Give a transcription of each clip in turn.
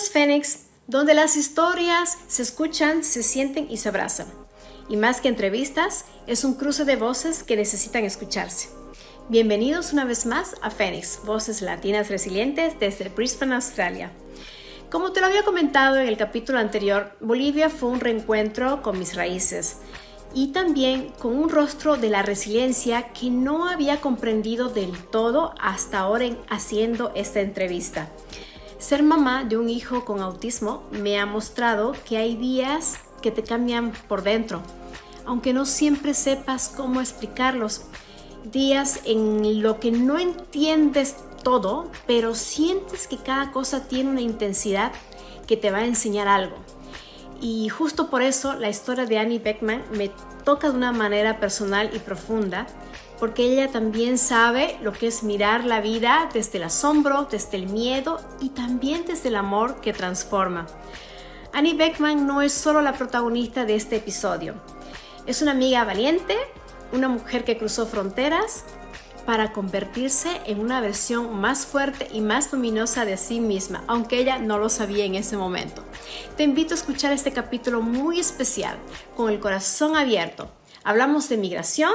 es Fénix, donde las historias se escuchan, se sienten y se abrazan. Y más que entrevistas, es un cruce de voces que necesitan escucharse. Bienvenidos una vez más a Fénix, Voces Latinas Resilientes desde Brisbane, Australia. Como te lo había comentado en el capítulo anterior, Bolivia fue un reencuentro con mis raíces y también con un rostro de la resiliencia que no había comprendido del todo hasta ahora haciendo esta entrevista. Ser mamá de un hijo con autismo me ha mostrado que hay días que te cambian por dentro, aunque no siempre sepas cómo explicarlos. Días en lo que no entiendes todo, pero sientes que cada cosa tiene una intensidad que te va a enseñar algo. Y justo por eso la historia de Annie Beckman me toca de una manera personal y profunda, porque ella también sabe lo que es mirar la vida desde el asombro, desde el miedo y también desde el amor que transforma. Annie Beckman no es solo la protagonista de este episodio. Es una amiga valiente, una mujer que cruzó fronteras para convertirse en una versión más fuerte y más luminosa de sí misma, aunque ella no lo sabía en ese momento. Te invito a escuchar este capítulo muy especial, con el corazón abierto. Hablamos de migración,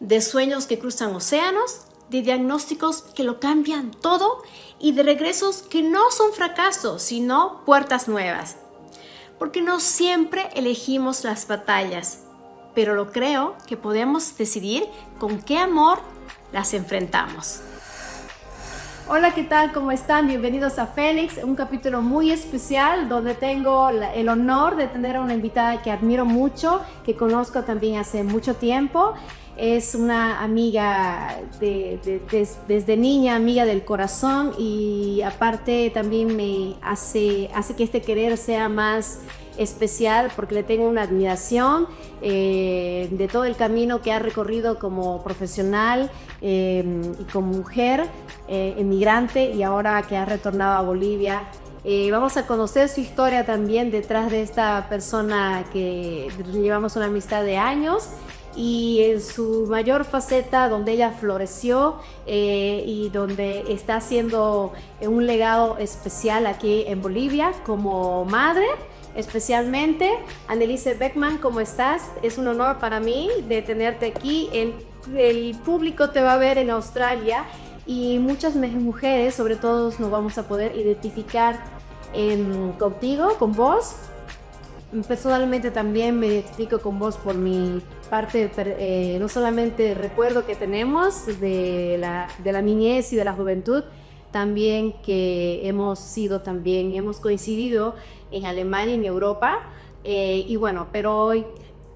de sueños que cruzan océanos, de diagnósticos que lo cambian todo y de regresos que no son fracasos, sino puertas nuevas. Porque no siempre elegimos las batallas, pero lo creo que podemos decidir con qué amor las enfrentamos. Hola, ¿qué tal? ¿Cómo están? Bienvenidos a Fénix, un capítulo muy especial donde tengo el honor de tener a una invitada que admiro mucho, que conozco también hace mucho tiempo. Es una amiga desde niña, amiga del corazón, y aparte también me hace que este querer sea más especial porque le tengo una admiración de todo el camino que ha recorrido como profesional y como mujer emigrante, y ahora que ha retornado a Bolivia. Vamos a conocer su historia también detrás de esta persona que llevamos una amistad de años, y en su mayor faceta donde ella floreció y donde está haciendo un legado especial aquí en Bolivia como madre. Especialmente, Anneliese Beckman, ¿cómo estás? Es un honor para mí de tenerte aquí. El público te va a ver en Australia y muchas mujeres, sobre todo, nos vamos a poder identificar contigo, con vos. Personalmente también me identifico con vos por mi parte, no solamente el recuerdo que tenemos de la niñez y de la juventud, también que hemos coincidido en Alemania y en Europa, y bueno, pero hoy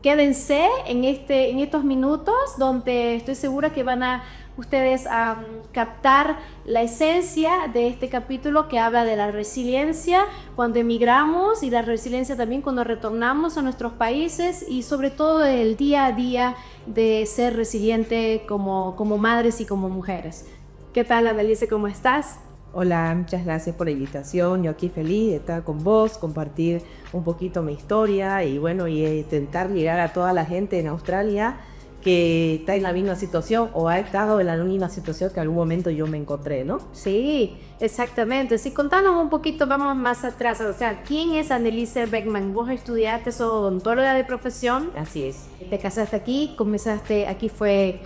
quédense en estos minutos donde estoy segura que van a ustedes a captar la esencia de este capítulo que habla de la resiliencia cuando emigramos y la resiliencia también cuando retornamos a nuestros países, y sobre todo el día a día de ser resiliente como madres y como mujeres. ¿Qué tal, Anneliese? ¿Cómo estás? Hola, muchas gracias por la invitación. Yo aquí feliz de estar con vos, compartir un poquito mi historia y bueno, y intentar llegar a toda la gente en Australia que está en la misma situación o ha estado en la misma situación que en algún momento yo me encontré, ¿no? Sí, exactamente. Sí, contanos un poquito, vamos más atrás. O sea, ¿quién es Anneliese Beckman? Vos estudiaste, sos odontóloga de profesión. Así es. Te casaste aquí, comenzaste, aquí fue,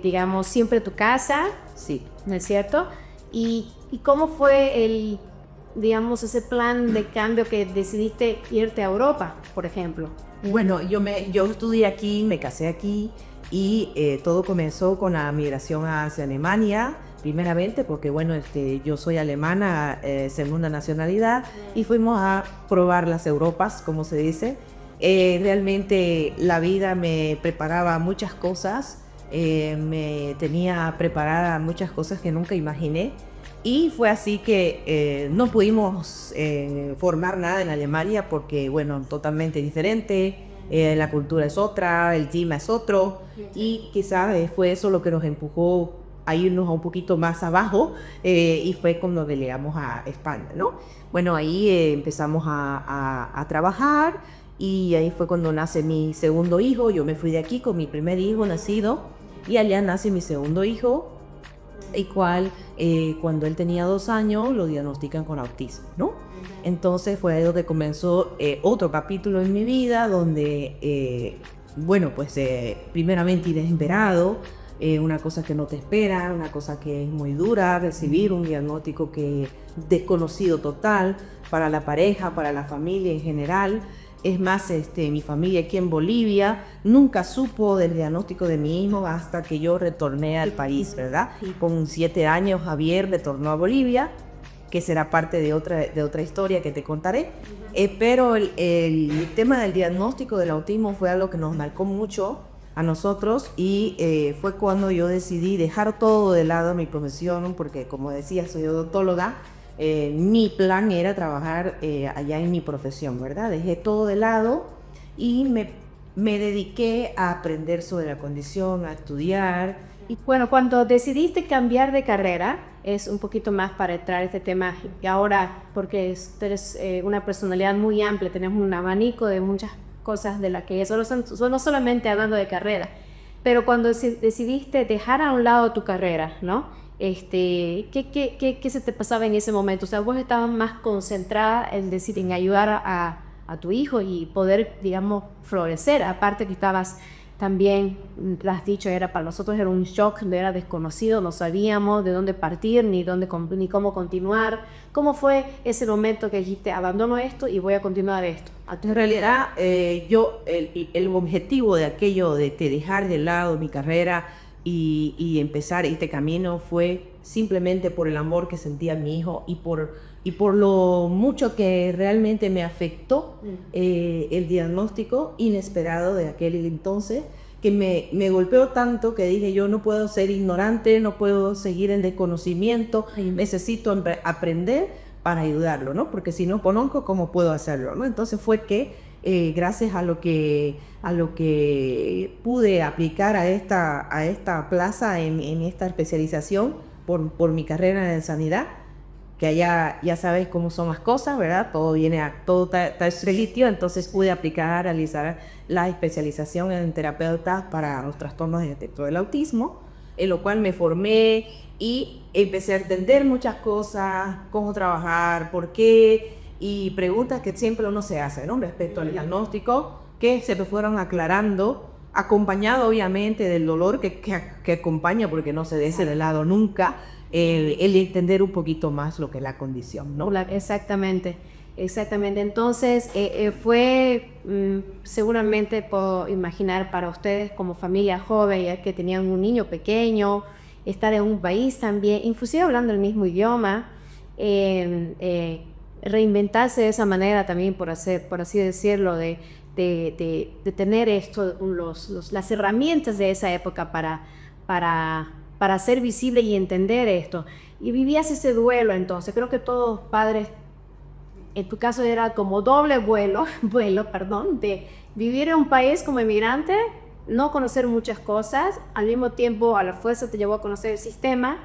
digamos, siempre tu casa. Sí. ¿No es cierto? ¿Y cómo fue digamos, ese plan de cambio que decidiste irte a Europa, por ejemplo? Bueno, yo estudié aquí, me casé aquí y todo comenzó con la migración hacia Alemania, primeramente porque bueno, yo soy alemana, segunda nacionalidad, y fuimos a probar las Europas, como se dice. Realmente la vida me preparaba muchas cosas, me tenía preparada muchas cosas que nunca imaginé. Y fue así que no pudimos formar nada en Alemania porque, bueno, totalmente diferente, la cultura es otra, el clima es otro, y quizás fue eso lo que nos empujó a irnos un poquito más abajo, y fue cuando llegamos a España, ¿no? Bueno, ahí empezamos a trabajar, y ahí fue cuando nace mi segundo hijo. Yo me fui de aquí con mi primer hijo nacido, y allá nace mi segundo hijo. y cual cuando él tenía 2 años lo diagnostican con autismo, ¿no? Entonces fue ahí donde comenzó otro capítulo en mi vida donde, bueno, pues primeramente inesperado, una cosa que no te espera, una cosa que es muy dura, recibir un diagnóstico que desconocido total para la pareja, para la familia en general. Es más, mi familia aquí en Bolivia nunca supo del diagnóstico de mi hijo hasta que yo retorné al país, ¿verdad? Con 7 años Javier retornó a Bolivia, que será parte de otra historia que te contaré. Pero el tema del diagnóstico del autismo fue algo que nos marcó mucho a nosotros y fue cuando yo decidí dejar todo de lado mi profesión, porque como decía, soy odontóloga. Mi plan era trabajar allá en mi profesión, ¿verdad? Dejé todo de lado y me dediqué a aprender sobre la condición, a estudiar. Y bueno, cuando decidiste cambiar de carrera, es un poquito más para entrar a este tema, y ahora, porque eres una personalidad muy amplia, tenemos un abanico de muchas cosas de las que no solamente hablando de carrera, pero cuando decidiste dejar a un lado tu carrera, ¿no? ¿Qué se te pasaba en ese momento? O sea, vos estabas más concentrada en decir, en ayudar a tu hijo y poder, digamos, florecer. Aparte que estabas también, lo has dicho, para nosotros era un shock, era desconocido, no sabíamos de dónde partir, ni cómo continuar. ¿Cómo fue ese momento que dijiste, abandono esto y voy a continuar esto? En realidad, el objetivo de aquello de dejar de lado mi carrera y empezar este camino fue simplemente por el amor que sentía mi hijo y por lo mucho que realmente me afectó el diagnóstico inesperado de aquel entonces, que me golpeó tanto que dije, yo no puedo ser ignorante, no puedo seguir en desconocimiento, necesito aprender para ayudarlo, ¿no? Porque si no conozco, ¿cómo puedo hacerlo, ¿no? Entonces fue que gracias a lo que pude aplicar a esta plaza en esta especialización por mi carrera en sanidad, que allá ya sabes cómo son las cosas, ¿verdad? Todo está escrito, entonces pude realizar la especialización en terapeuta para los trastornos del espectro del autismo, en lo cual me formé y empecé a entender muchas cosas, cómo trabajar, por qué, y preguntas que siempre uno se hace, ¿no? Respecto al diagnóstico, que se me fueron aclarando, acompañado obviamente del dolor que acompaña, porque no se deja de lado nunca, el entender un poquito más lo que es la condición, ¿no? Exactamente. Entonces, fue seguramente, puedo imaginar, para ustedes como familia joven, ya que tenían un niño pequeño, estar en un país también, inclusive hablando el mismo idioma, reinventarse de esa manera también, por así decirlo, de tener las herramientas de esa época para ser visible y entender esto. Y vivías ese duelo, entonces. Creo que todos padres, en tu caso era como doble vuelo, de vivir en un país como inmigrante, no conocer muchas cosas, al mismo tiempo a la fuerza te llevó a conocer el sistema,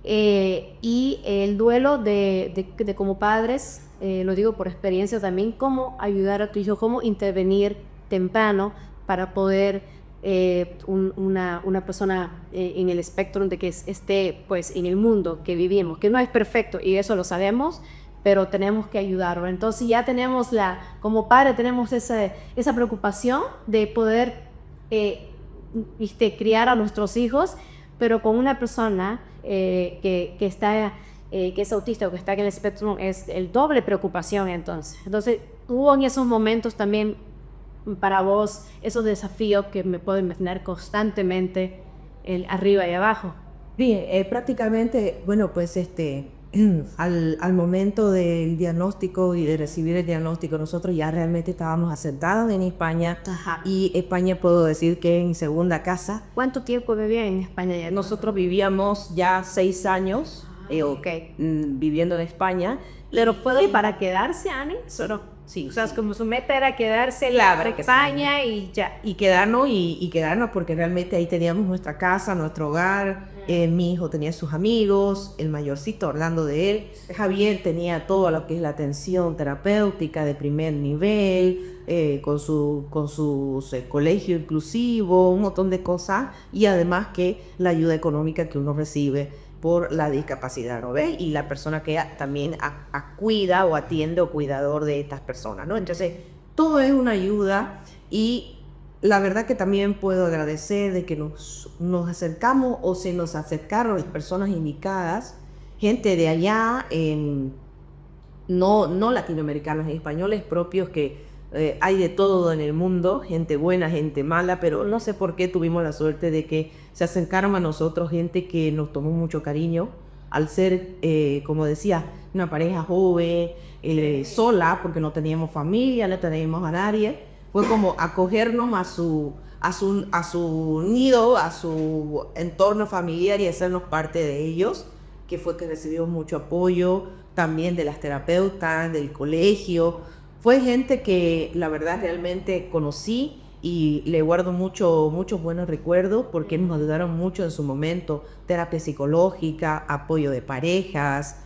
y el duelo de como padres, lo digo por experiencia también, cómo ayudar a tu hijo, cómo intervenir temprano para poder una persona en el espectro de que esté pues en el mundo que vivimos, que no es perfecto y eso lo sabemos, pero tenemos que ayudarlo. Entonces ya tenemos como padre tenemos esa preocupación de poder criar a nuestros hijos, pero con una persona que es autista o que está en el espectro, es el doble preocupación. Entonces hubo en esos momentos también para vos esos desafíos que me puedo imaginar constantemente arriba y abajo. Sí, prácticamente, bueno, pues al momento del diagnóstico y de recibir el diagnóstico, nosotros ya realmente estábamos asentados en España. Ajá. Y España puedo decir que en segunda casa. ¿Cuánto tiempo vivían en España ya? Nosotros vivíamos ya 6 años viviendo en España. ¿Pero fue para quedarse, Ani? ¿Solo? Sí, o sea, como su meta era quedarse en España y ya. Y quedarnos porque realmente ahí teníamos nuestra casa, nuestro hogar. Mi hijo tenía sus amigos, el mayorcito, hablando de él. Javier tenía todo lo que es la atención terapéutica de primer nivel, con su colegio inclusivo, un montón de cosas. Y además que la ayuda económica que uno recibe por la discapacidad, ¿no ves? Y la persona que también cuida o atiende o cuidador de estas personas, ¿no? Entonces, todo es una ayuda y la verdad que también puedo agradecer de que nos acercamos o se nos acercaron las personas indicadas, gente de allá, no latinoamericanos, españoles propios que hay de todo en el mundo, gente buena, gente mala, pero no sé por qué tuvimos la suerte de que se acercaron a nosotros gente que nos tomó mucho cariño, al ser, como decía, una pareja joven, sola, porque no teníamos familia, no teníamos a nadie, fue como acogernos a su nido, a su entorno familiar y hacernos parte de ellos, que fue que recibimos mucho apoyo, también de las terapeutas, del colegio. Fue gente que la verdad realmente conocí y le guardo muchos buenos recuerdos porque nos ayudaron mucho en su momento. Terapia psicológica, apoyo de parejas,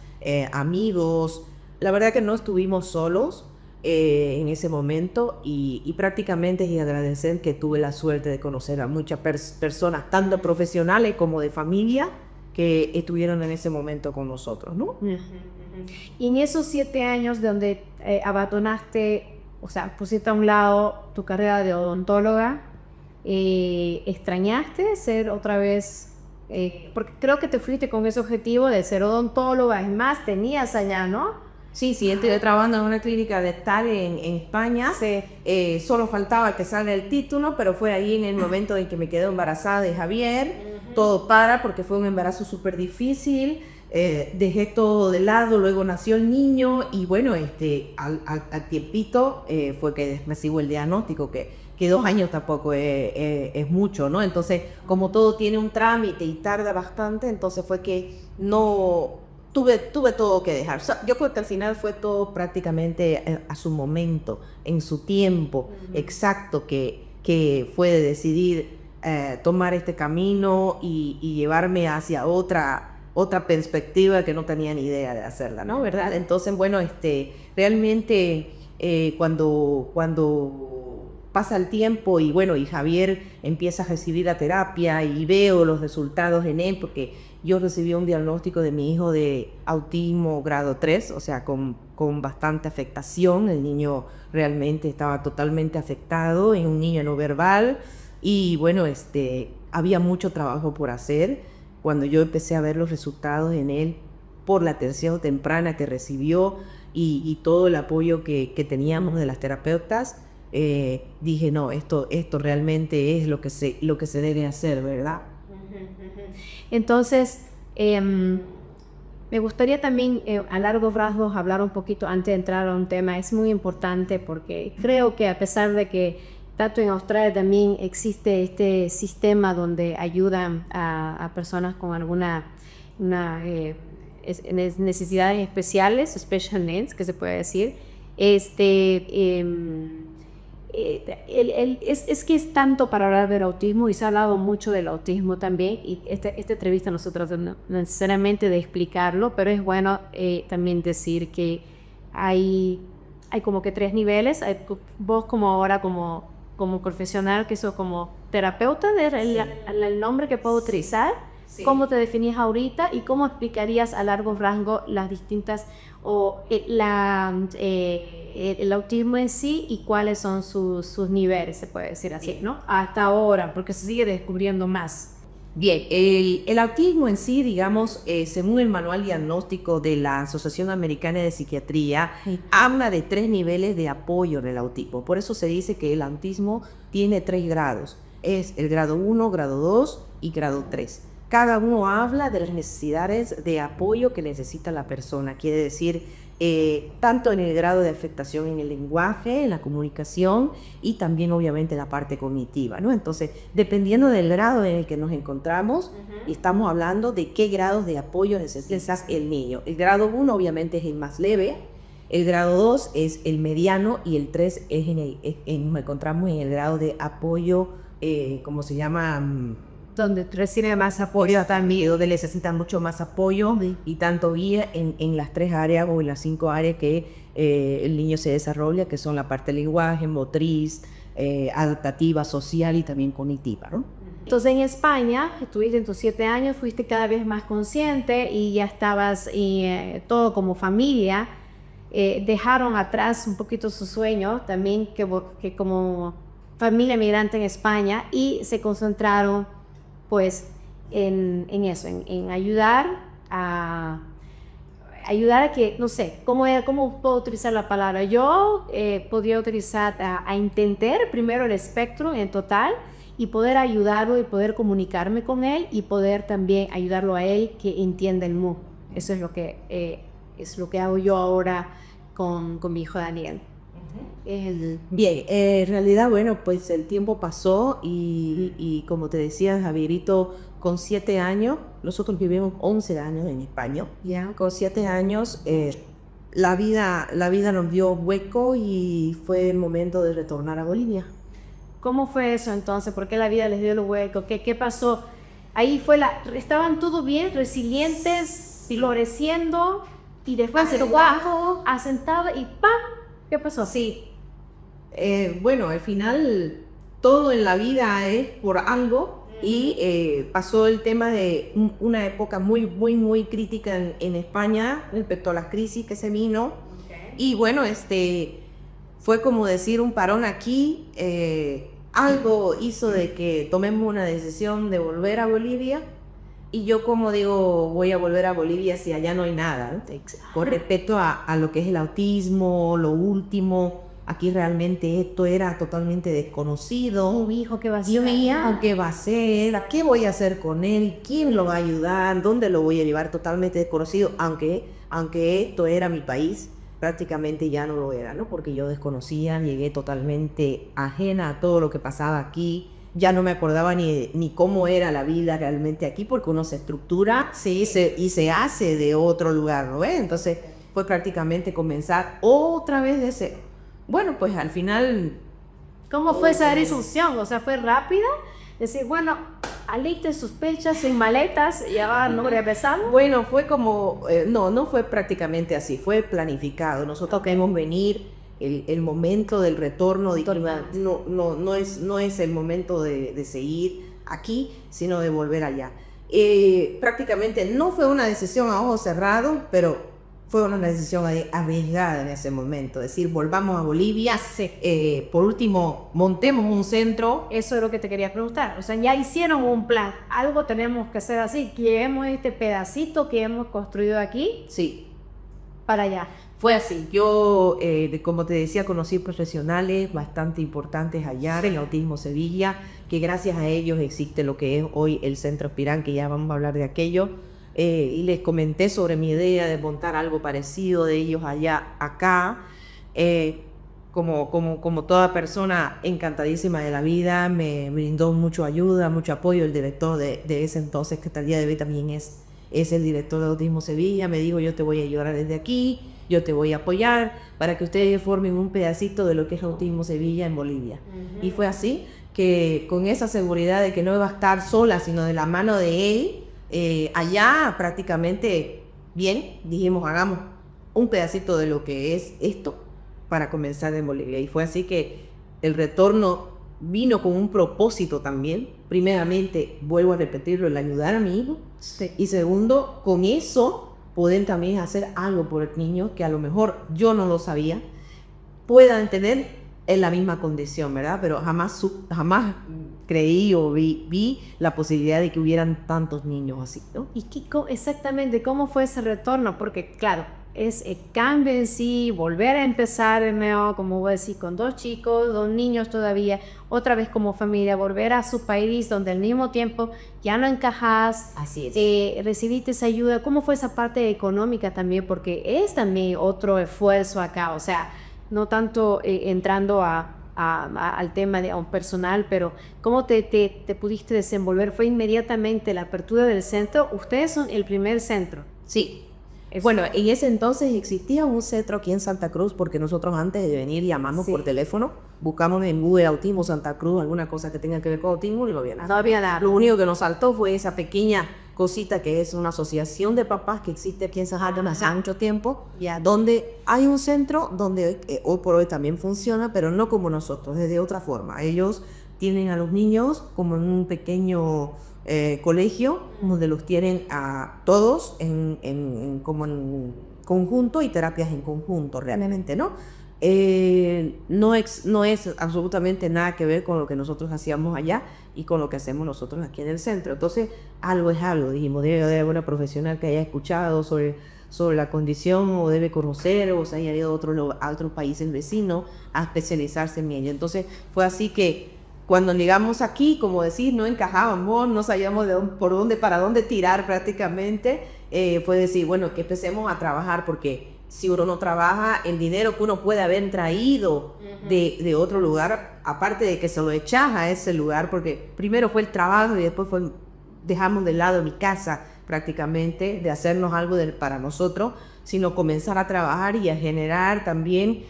amigos. La verdad que no estuvimos solos en ese momento y prácticamente es agradecer que tuve la suerte de conocer a muchas personas, tanto profesionales como de familia, que estuvieron en ese momento con nosotros, ¿no? Y en esos 7 años donde abandonaste, o sea, pusiste a un lado tu carrera de odontóloga, ¿extrañaste ser otra vez? Porque creo que te fuiste con ese objetivo de ser odontóloga, es más, tenías allá, ¿no? Sí, estuve trabajando en una clínica dental en España. Sí. Solo faltaba que salga el título, pero fue ahí en el momento en que me quedé embarazada de Javier. Todo porque fue un embarazo súper difícil. Dejé todo de lado, luego nació el niño y bueno, al tiempito fue que recibo el diagnóstico, que 2 años tampoco es mucho, ¿no? Entonces, como todo tiene un trámite y tarda bastante, entonces fue que no... Tuve todo que dejar. O sea, yo creo que al final fue todo prácticamente a su momento, en su tiempo exacto, que fue de decidir tomar este camino y llevarme hacia otra perspectiva que no tenía ni idea de hacerla, ¿no? ¿Verdad? Entonces, bueno, realmente cuando pasa el tiempo y bueno, y Javier empieza a recibir la terapia y veo los resultados en él, porque yo recibí un diagnóstico de mi hijo de autismo grado 3, o sea, con bastante afectación. El niño realmente estaba totalmente afectado, es un niño no verbal y bueno, había mucho trabajo por hacer. Cuando yo empecé a ver los resultados en él por la atención temprana que recibió y todo el apoyo que teníamos de las terapeutas, dije, no, esto realmente es lo que se debe hacer, ¿verdad? Entonces, me gustaría también a largos rasgos hablar un poquito antes de entrar a un tema. Es muy importante porque creo que a pesar de que tanto en Australia también existe este sistema donde ayudan a personas con alguna necesidades especiales, special needs, que se puede decir, es que es tanto para hablar del autismo y se ha hablado mucho del autismo también y esta entrevista nosotros no necesariamente de explicarlo, pero es bueno también decir que hay como que 3 niveles. Vos como ahora como profesional, que sos como terapeuta, el nombre que puedo utilizar, sí. ¿Cómo te definís ahorita y cómo explicarías a largo rango las distintas el autismo en sí y cuáles son sus niveles, se puede decir así, ¿no? Hasta ahora, porque se sigue descubriendo más. Bien, el autismo en sí, digamos, según el manual diagnóstico de la Asociación Americana de Psiquiatría, sí, habla de 3 niveles de apoyo del autismo. Por eso se dice que el autismo tiene 3 grados. Es el grado 1, grado 2 y grado 3. Cada uno habla de las necesidades de apoyo que necesita la persona. Quiere decir, tanto en el grado de afectación en el lenguaje, en la comunicación y también obviamente en la parte cognitiva, ¿no? Entonces, dependiendo del grado en el que nos encontramos, estamos hablando de qué grados de apoyo necesita el niño. El grado 1 obviamente es el más leve, el grado 2 es el mediano y el 3 nos encontramos en el grado de apoyo, ¿cómo se llama? Donde recibe más apoyo también, donde necesitan mucho más apoyo, sí, y tanto guía en las 3 áreas o en las 5 áreas que el niño se desarrolla, que son la parte del lenguaje, motriz, adaptativa, social y también cognitiva, ¿no? Entonces en España, estuviste en tus 7 años, fuiste cada vez más consciente y ya estabas todo como familia. Dejaron atrás un poquito sus sueños también que como familia migrante en España y se concentraron pues en eso, en ayudar a que, no sé, ¿cómo puedo utilizar la palabra? Yo podría utilizar a entender primero el espectro en total y poder ayudarlo y poder comunicarme con él y poder también ayudarlo a él que entienda el mundo. Eso es lo que hago yo ahora con mi hijo Daniel. Bien, en realidad, bueno, pues el tiempo pasó y como te decía, Javierito, con 7 años, nosotros vivimos 11 años en España. Yeah. Con 7 años, la vida nos dio hueco y fue el momento de retornar a Bolivia. ¿Cómo fue eso entonces? ¿Por qué la vida les dio el hueco? ¿Qué pasó? Ahí estaban todos bien, resilientes, floreciendo y después el guajo, asentado y ¡pam! ¿Qué pasó? Sí. Bueno, al final todo en la vida es por algo y pasó el tema de una época muy, muy, muy crítica en España respecto a la crisis que se vino. Okay. Y bueno, fue como decir un parón aquí. Algo hizo de que tomemos una decisión de volver a Bolivia. Y yo como digo, voy a volver a Bolivia si allá no hay nada, ¿no? Con respecto a lo que es el autismo, lo último, aquí realmente esto era totalmente desconocido. Mi hijo, ¿qué va a hacer? Yo veía qué va a hacer, qué voy a hacer con él, quién lo va a ayudar, dónde lo voy a llevar, totalmente desconocido, aunque esto era mi país, prácticamente ya no lo era, ¿no? Porque yo desconocía, llegué totalmente ajena a todo lo que pasaba aquí. Ya no me acordaba ni cómo era la vida realmente aquí, porque uno se estructura y se hace de otro lugar, ¿no ves? Entonces fue prácticamente comenzar otra vez de cero. Bueno, pues al final... ¿Cómo fue esa decisión? O sea, ¿fue rápida? Decir, bueno, aliste sus pechas en maletas y ya no regresamos. Bueno, fue como... no fue prácticamente así, fue planificado. Nosotros queremos venir... El momento del retorno no es el momento de seguir aquí, sino de volver allá. Prácticamente no fue una decisión a ojos cerrados, pero fue una decisión arriesgada en ese momento. Es decir, volvamos a Bolivia, por último, montemos un centro. Eso es lo que te quería preguntar. O sea, ya hicieron un plan, algo tenemos que hacer así, llevemos este pedacito que hemos construido aquí. Sí. Para allá. Fue así. Yo, como te decía, conocí profesionales bastante importantes allá en Autismo Sevilla, que gracias a ellos existe lo que es hoy el Centro Espirán, que ya vamos a hablar de aquello. Y les comenté sobre mi idea de montar algo parecido de ellos allá, acá. Como toda persona encantadísima de la vida, me brindó mucha ayuda, mucho apoyo. El director de ese entonces, que hasta el día de hoy también es el director de Autismo Sevilla, me dijo: yo te voy a ayudar desde aquí, yo te voy a apoyar para que ustedes formen un pedacito de lo que es Autismo Sevilla en Bolivia. Y fue así, que con esa seguridad de que no iba a estar sola, sino de la mano de él, allá prácticamente, bien, dijimos, hagamos un pedacito de lo que es esto para comenzar en Bolivia. Y fue así que el retorno vino con un propósito también. Primeramente, vuelvo a repetirlo, el ayudar a mi hijo. Sí. Y segundo, con eso pueden también hacer algo por el niño que a lo mejor yo no lo sabía, puedan tener en la misma condición, ¿verdad? Pero jamás creí o vi la posibilidad de que hubieran tantos niños así, ¿no? ¿Y exactamente cómo fue ese retorno? Porque claro, es el cambio en sí, volver a empezar de nuevo, como voy a decir, con 2 chicos, 2 niños todavía, otra vez como familia, volver a su país donde al mismo tiempo ya no encajas. Así es. Recibiste esa ayuda. ¿Cómo fue esa parte económica también? Porque es también otro esfuerzo acá, o sea, no tanto entrando al tema de un personal, pero ¿cómo te pudiste desenvolver? ¿Fue inmediatamente la apertura del centro? Ustedes son el primer centro. Sí. Bueno, en ese entonces existía un centro aquí en Santa Cruz, porque nosotros antes de venir llamamos por teléfono, buscamos en Google Autismo Santa Cruz, alguna cosa que tenga que ver con autismo, y no había nada. No había nada. Lo único que nos saltó fue esa pequeña cosita que es una asociación de papás que existe aquí en San Juan hace mucho tiempo, donde hay un centro donde hoy por hoy también funciona, pero no como nosotros, es de otra forma. Ellos tienen a los niños como en un pequeño colegio, donde los tienen a todos como en conjunto y terapias en conjunto, realmente, ¿no? No es absolutamente nada que ver con lo que nosotros hacíamos allá y con lo que hacemos nosotros aquí en el centro. Entonces, algo es algo, dijimos, debe haber una profesional que haya escuchado sobre la condición o debe conocer o se haya ido a otros países vecinos a especializarse en ello. Entonces, fue así que cuando llegamos aquí, como decís, no encajábamos, no sabíamos para dónde tirar prácticamente. Fue decir, bueno, que empecemos a trabajar, porque si uno no trabaja, el dinero que uno puede haber traído de otro lugar, aparte de que se lo echas a ese lugar, porque primero fue el trabajo y después dejamos de lado mi casa prácticamente, de hacernos algo para nosotros, sino comenzar a trabajar y a generar también,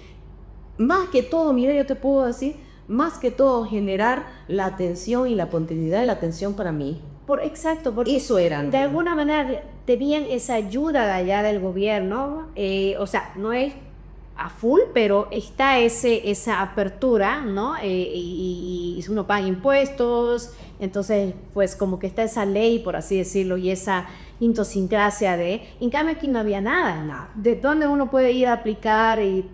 más que todo, mira, yo te puedo decir, más que todo generar la atención y la continuidad de la atención para mí. Exacto, porque eso era. De alguna manera tenían esa ayuda de allá del gobierno, o sea, no es a full, pero está esa apertura, ¿no? Y uno paga impuestos, entonces pues como que está esa ley, por así decirlo, y esa idiosincrasia en cambio aquí no había nada. De dónde uno puede ir a aplicar y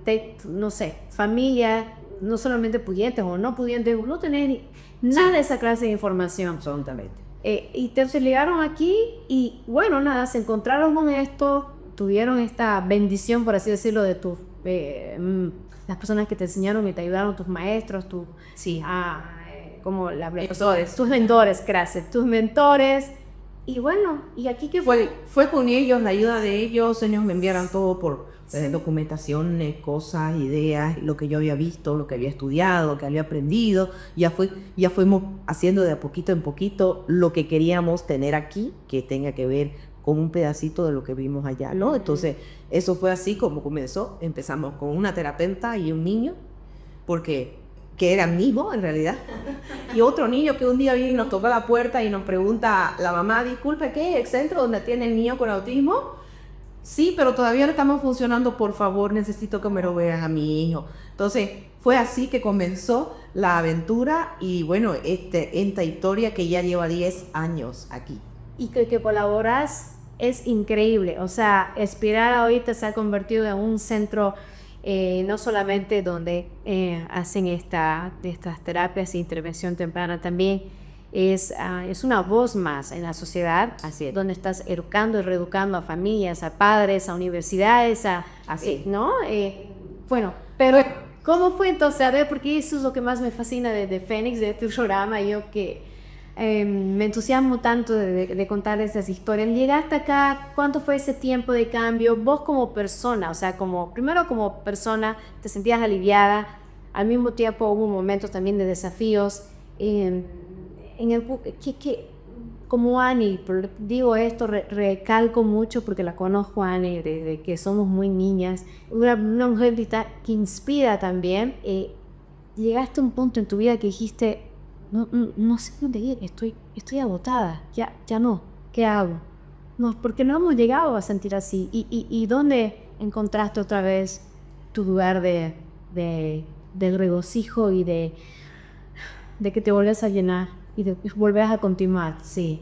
no sé, familia, no solamente pudientes o no pudientes, no tener nada de esa clase de información. Absolutamente. Y entonces llegaron aquí y bueno, nada, se encontraron con esto, tuvieron esta bendición, por así decirlo, de las personas que te enseñaron y te ayudaron, tus maestros, como tus mentores, gracias, tus mentores. Y bueno, ¿y aquí qué fue? Fue con ellos, la ayuda de ellos me enviaron todo por documentación, cosas, ideas, lo que yo había visto, lo que había estudiado, lo que había aprendido. Ya fuimos haciendo de a poquito en poquito lo que queríamos tener aquí, que tenga que ver con un pedacito de lo que vimos allá, ¿no? Entonces, eso fue así como comenzó. Empezamos con una terapeuta y un niño, que era mismo en realidad, y otro niño que un día viene y nos toca la puerta y nos pregunta la mamá, disculpe, ¿qué es el centro donde tiene el niño con autismo? Sí, pero todavía no estamos funcionando, por favor, necesito que me lo veas a mi hijo. Entonces, fue así que comenzó la aventura y bueno, esta historia que ya lleva 10 años aquí. Y que colaboras es increíble, o sea, Espiral ahorita se ha convertido en un centro no solamente donde hacen estas terapias de intervención temprana, también es una voz más en la sociedad, así es, donde estás educando y reeducando a familias, a padres, a universidades, ¿no? Bueno, pero ¿cómo fue entonces? A ver, porque eso es lo que más me fascina de Fénix, de este programa, yo que me entusiasmo tanto de contar esas historias. Llegaste acá, ¿cuánto fue ese tiempo de cambio? Vos como persona, o sea, primero como persona, te sentías aliviada, al mismo tiempo hubo momentos también de desafíos, como Annie, digo esto, recalco mucho porque la conozco a Annie desde que somos muy niñas, una mujer que inspira también. Llegaste a un punto en tu vida que dijiste, no sé dónde ir, estoy agotada, ya no, ¿qué hago? No, porque no hemos llegado a sentir así. ¿Y dónde encontraste otra vez tu lugar de regocijo y de que te volvés a llenar y de volvés a continuar? Sí.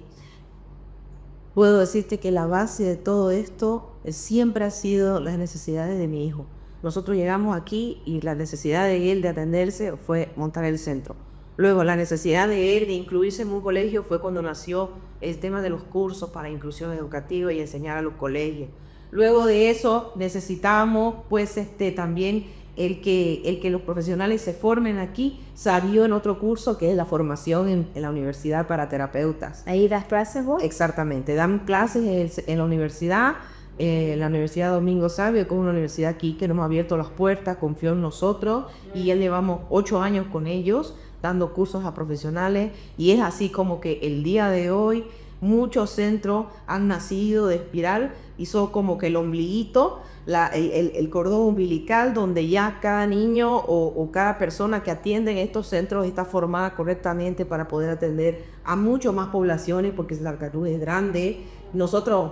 Puedo decirte que la base de todo esto siempre ha sido las necesidades de mi hijo. Nosotros llegamos aquí y la necesidad de él de atenderse fue montar el centro. Luego la necesidad de él de incluirse en un colegio fue cuando nació el tema de los cursos para inclusión educativa y enseñar a los colegios. Luego de eso necesitamos pues también el que los profesionales se formen aquí. Salió en otro curso que es la formación en la universidad para terapeutas. ¿Ahí das clases vos? Exactamente, dan clases en la universidad Domingo Savio, que es una universidad aquí que nos ha abierto las puertas, confió en nosotros y ya llevamos 8 años con ellos dando cursos a profesionales, y es así como que el día de hoy muchos centros han nacido de Espiral y son como que el ombliguito, el cordón umbilical donde ya cada niño o cada persona que atiende en estos centros está formada correctamente para poder atender a mucho más poblaciones, porque la Arcatú es grande. Nosotros,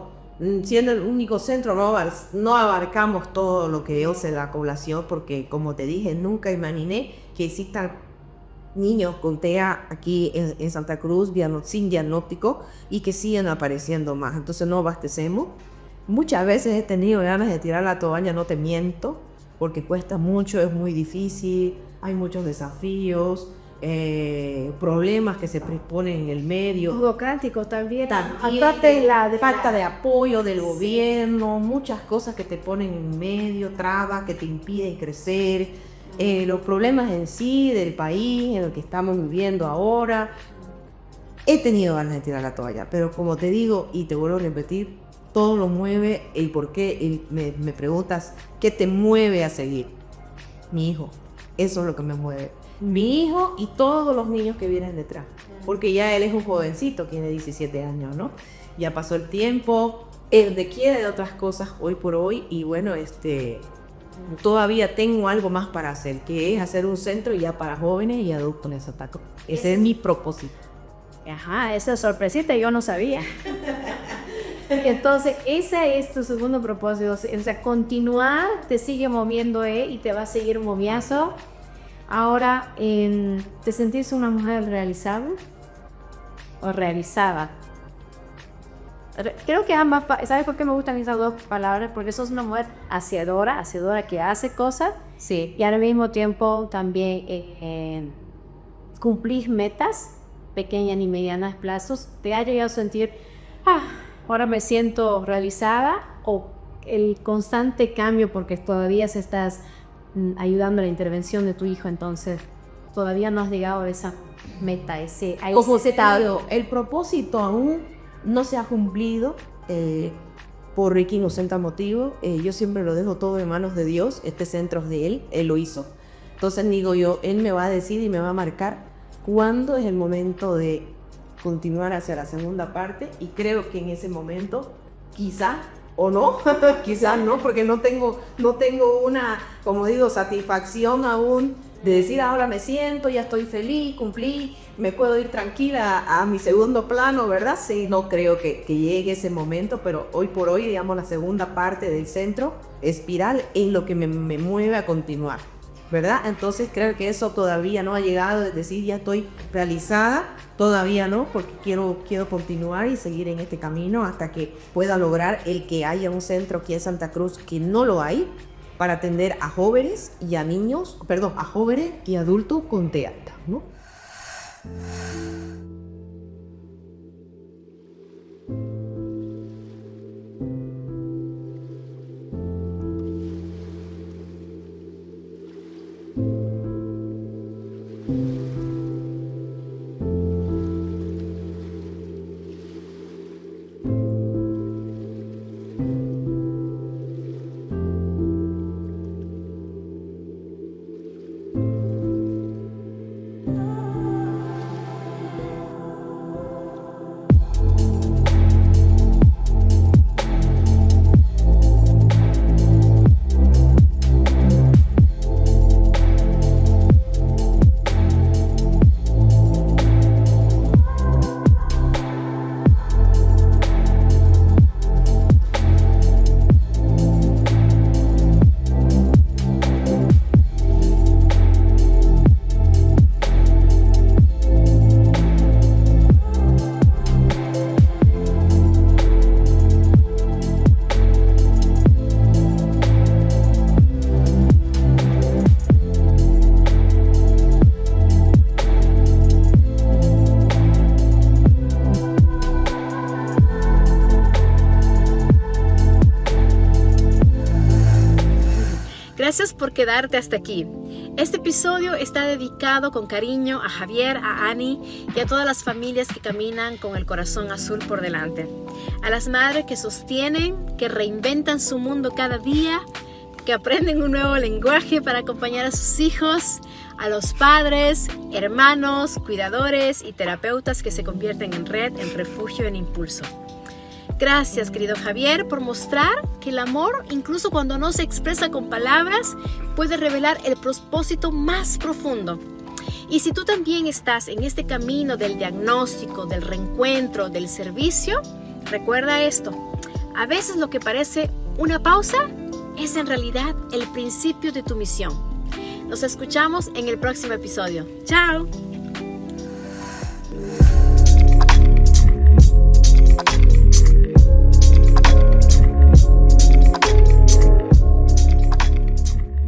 siendo el único centro, no abarcamos todo lo que es la población, porque como te dije, nunca imaginé que existan niños con TEA aquí en Santa Cruz sin diagnóstico y que siguen apareciendo más. Entonces no abastecemos. Muchas veces he tenido ganas de tirar la toalla, no te miento, porque cuesta mucho, es muy difícil, hay muchos desafíos, problemas que se ponen en el medio. Burocrático también. Aparte la falta de apoyo del gobierno, muchas cosas que te ponen en medio, trabas que te impiden crecer, los problemas en sí del país en el que estamos viviendo ahora. He tenido ganas de tirar la toalla, pero como te digo y te vuelvo a repetir, todo lo mueve el por qué. Me preguntas, ¿qué te mueve a seguir? Mi hijo, eso es lo que me mueve. Mi hijo y todos los niños que vienen detrás. Porque ya él es un jovencito, tiene 17 años, ¿no? Ya pasó el tiempo, él requiere de otras cosas hoy por hoy y bueno, todavía tengo algo más para hacer, que es hacer un centro ya para jóvenes y adultos en Santa Cruz. Ese es mi propósito. Ajá, esa sorpresita yo no sabía. Entonces, ese es tu segundo propósito, o sea, continuar, te sigue moviendo y te va a seguir moviendo. Ahora, ¿te sentís una mujer realizable o realizada? Creo que ambas, ¿sabes por qué me gustan esas dos palabras? Porque sos una mujer hacedora que hace cosas, sí, y al mismo tiempo también cumplís metas, pequeñas y medianas plazos. ¿Te ha llegado a sentir, ahora me siento realizada, o el constante cambio porque todavía se estás ayudando a la intervención de tu hijo, entonces todavía no has llegado a esa meta, como se te dio, el propósito aún no se ha cumplido por Ricky inocente motivo. Yo siempre lo dejo todo en manos de Dios, este centro es de él lo hizo. Entonces digo yo, él me va a decir y me va a marcar cuándo es el momento de continuar hacia la segunda parte, y creo que en ese momento, quizá o no, quizás no, porque no tengo una, como digo, satisfacción aún de decir ahora me siento, ya estoy feliz, cumplí, me puedo ir tranquila a mi segundo plano, ¿verdad? Sí, no creo que llegue ese momento, pero hoy por hoy, digamos, la segunda parte del centro Espiral es lo que me mueve a continuar, ¿verdad? Entonces creo que eso todavía no ha llegado, es decir, ya estoy realizada, todavía no, porque quiero continuar y seguir en este camino hasta que pueda lograr el que haya un centro aquí en Santa Cruz, que no lo hay, para atender a jóvenes y a niños, a jóvenes y adultos con TEA, ¿no? Gracias por quedarte hasta aquí. Este episodio está dedicado con cariño a Javier, a Ani y a todas las familias que caminan con el corazón azul por delante. A las madres que sostienen, que reinventan su mundo cada día, que aprenden un nuevo lenguaje para acompañar a sus hijos, a los padres, hermanos, cuidadores y terapeutas que se convierten en red, en refugio, en impulso. Gracias, querido Javier, por mostrar que el amor, incluso cuando no se expresa con palabras, puede revelar el propósito más profundo. Y si tú también estás en este camino del diagnóstico, del reencuentro, del servicio, recuerda esto: a veces lo que parece una pausa es en realidad el principio de tu misión. Nos escuchamos en el próximo episodio. ¡Chao!